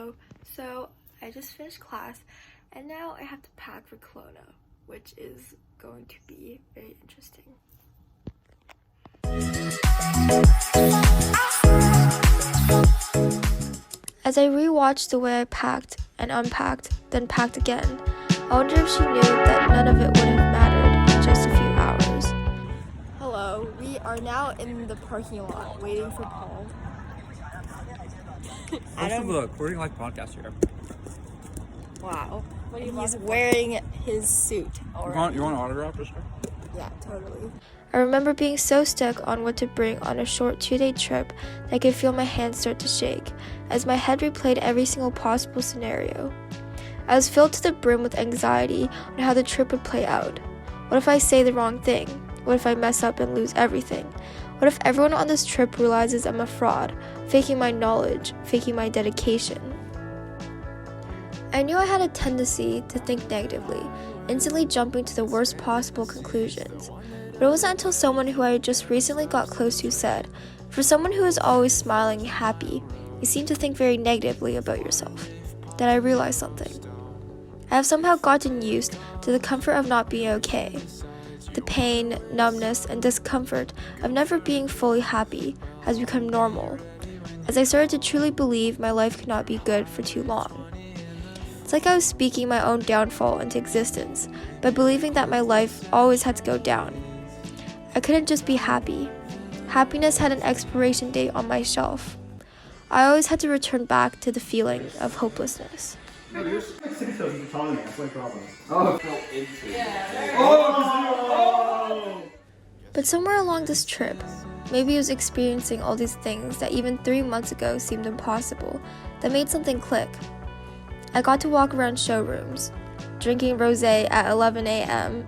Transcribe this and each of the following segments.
Hello, so I just finished class and now I have to pack for Kelowna, which is going to be very interesting. As I rewatched the way I packed and unpacked, then packed again, I wonder if she knew that none of it would have mattered in just a few hours. Hello, we are now in the parking lot waiting for Paul. Most of the quotinglifepodcast here. Wow. And he's wearing his suit. You want an autograph this? Yeah, totally. I remember being so stuck on what to bring on a short 2-day trip that I could feel my hands start to shake as my head replayed every single possible scenario. I was filled to the brim with anxiety on how the trip would play out. What if I say the wrong thing? What if I mess up and lose everything? What if everyone on this trip realizes I'm a fraud, faking my knowledge, faking my dedication? I knew I had a tendency to think negatively, instantly jumping to the worst possible conclusions. But it wasn't until someone who I had just recently got close to said, "For someone who is always smiling and happy, you seem to think very negatively about yourself," that I realized something. I have somehow gotten used to the comfort of not being okay. The pain, numbness, and discomfort of never being fully happy has become normal, as I started to truly believe my life could not be good for too long. It's like I was speaking my own downfall into existence by believing that my life always had to go down. I couldn't just be happy. Happiness had an expiration date on my shelf. I always had to return back to the feeling of hopelessness. But somewhere along this trip, maybe I was experiencing all these things that even 3 months ago seemed impossible, that made something click. I got to walk around showrooms, drinking rosé at 11 a.m.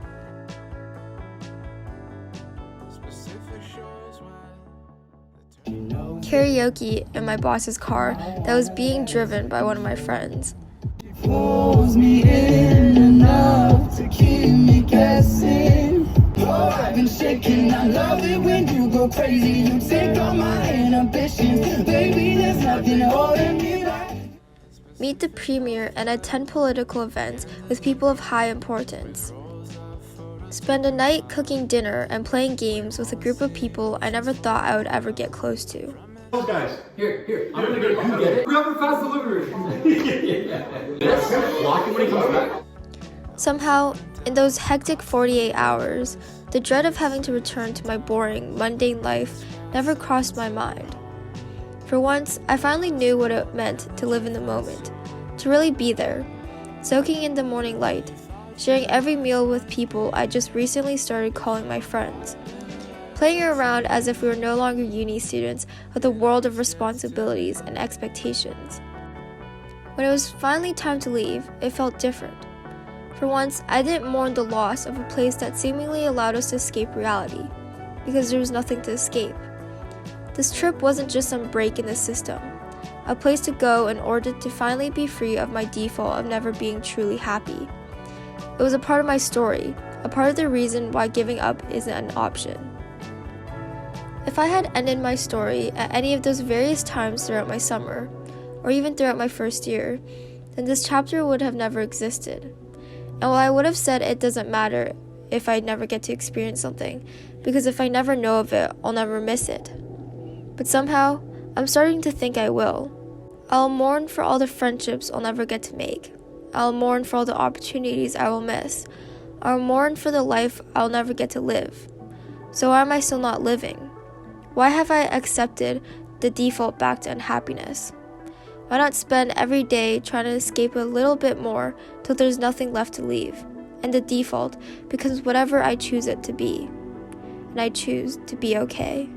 Karaoke in my boss's car that was being driven by one of my friends. Pulls me in enough to keep me guessing. Oh, I've been shaking. I love it when you go crazy. You take all my inhibitions. Baby, there's nothing holding me back. Meet the premier and attend political events with people of high importance. Spend a night cooking dinner and playing games with a group of people I never thought I would ever get close to. Oh, guys, here. I'm gonna get it. Grab it fast delivery. Lock it when he comes back. Somehow, in those hectic 48 hours, the dread of having to return to my boring, mundane life never crossed my mind. For once, I finally knew what it meant to live in the moment, to really be there, soaking in the morning light, sharing every meal with people I just recently started calling my friends, playing around as if we were no longer uni students with a world of responsibilities and expectations. When it was finally time to leave, it felt different. For once, I didn't mourn the loss of a place that seemingly allowed us to escape reality, because there was nothing to escape. This trip wasn't just some break in the system, a place to go in order to finally be free of my default of never being truly happy. It was a part of my story, a part of the reason why giving up isn't an option. If I had ended my story at any of those various times throughout my summer, or even throughout my first year, then this chapter would have never existed. And while I would have said it doesn't matter if I never get to experience something, because if I never know of it, I'll never miss it. But somehow, I'm starting to think I will. I'll mourn for all the friendships I'll never get to make. I'll mourn for all the opportunities I will miss. I'll mourn for the life I'll never get to live. So why am I still not living? Why have I accepted the default back to unhappiness? Why not spend every day trying to escape a little bit more till there's nothing left to leave, and the default becomes whatever I choose it to be. And I choose to be okay.